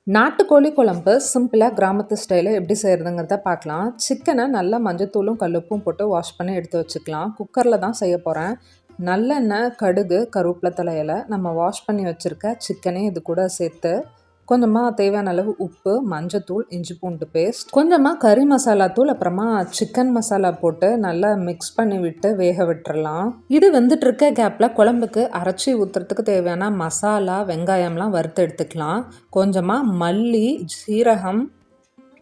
நாட்டுக்கோழி குழம்பு சிம்பிளாக கிராமத்து ஸ்டைலில் எப்படி செய்கிறதுங்கிறத பார்க்கலாம். சிக்கனை நல்லா மஞ்சத்தூளும் கல்லுப்பும் போட்டு வாஷ் பண்ணி எடுத்து வச்சுக்கலாம். குக்கரில் தான் செய்ய போகிறேன். நல்லெண்ணெய், கடுகு, கருவேப்பிலை தழை இலை, நம்ம வாஷ் பண்ணி வச்சுருக்க சிக்கனே இது கூட சேர்த்து கொஞ்சமாக தேவையான அளவு உப்பு, மஞ்சத்தூள், இஞ்சி பூண்டு பேஸ்ட், கொஞ்சமாக கறி மசாலா தூள், அப்புறமா சிக்கன் மசாலா போட்டு நல்லா மிக்ஸ் பண்ணி விட்டு வேக விட்டுறலாம். இது வந்துட்டு இருக்க கேப்பில் குழம்புக்கு அரைச்சி ஊற்றுறதுக்கு தேவையான மசாலா, வெங்காயம்லாம் வறுத்து எடுத்துக்கலாம். கொஞ்சமாக மல்லி, சீரகம்,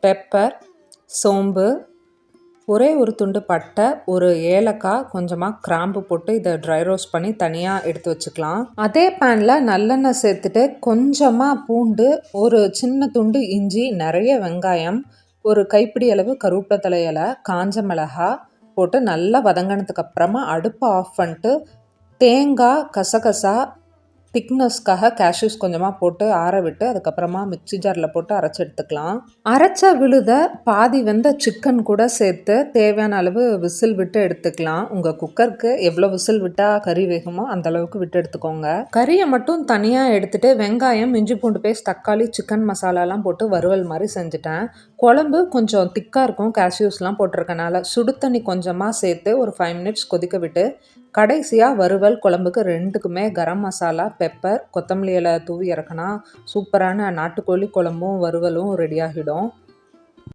பெப்பர், சோம்பு, ஒரே ஒரு துண்டு பட்டை, ஒரு ஏலக்காய், கொஞ்சமாக கிராம்பு போட்டு இதை ட்ரை ரோஸ்ட் பண்ணி தனியாக எடுத்து வச்சுக்கலாம். அதே பேனில் நல்லெண்ணெய் சேர்த்துட்டு கொஞ்சமாக பூண்டு, ஒரு சின்ன துண்டு இஞ்சி, நிறைய வெங்காயம், ஒரு கைப்பிடி அளவு கருவேப்பிலை தழை இலை, காஞ்ச மிளகாய் போட்டு நல்லா வதங்கினதுக்கு அப்புறமா அடுப்பை ஆஃப் பண்ணிட்டு தேங்காய், கசகசா, திக்னஸ்க்காக கேஷ்யூஸ் கொஞ்சமாக போட்டு ஆற விட்டு அதுக்கப்புறமா மிக்சி ஜாரில் போட்டு அரைச்சி எடுத்துக்கலாம். அரைச்ச விழுத பாதி வெந்த சிக்கன் கூட சேர்த்து தேவையான அளவு விசில் விட்டு எடுத்துக்கலாம். உங்கள் குக்கருக்கு எவ்வளோ விசில் விட்டால் கறி வேகுமோ அந்த அளவுக்கு விட்டு எடுத்துக்கோங்க. கறியை மட்டும் தனியாக எடுத்துகிட்டு வெங்காயம், இஞ்சி பூண்டு பேஸ்ட், தக்காளி, சிக்கன் மசாலாலாம் போட்டு வறுவல் மாதிரி செஞ்சுட்டேன். குழம்பு கொஞ்சம் திக்காக இருக்கும், கேஷ்யூஸ்லாம் போட்டிருக்கனால. சுடு தண்ணி கொஞ்சமாக சேர்த்து ஒரு 5 மினிட்ஸ் கொதிக்க விட்டு கடைசியாக வறுவல் குழம்புக்கு ரெண்டுக்குமே கரம் மசாலா, பெப்பர், கொத்தமல்லி இலை தூவி இறக்குனா சூப்பரான நாட்டுக்கோழி குழம்பும் வறுவலும் ரெடி ஆகிடும்.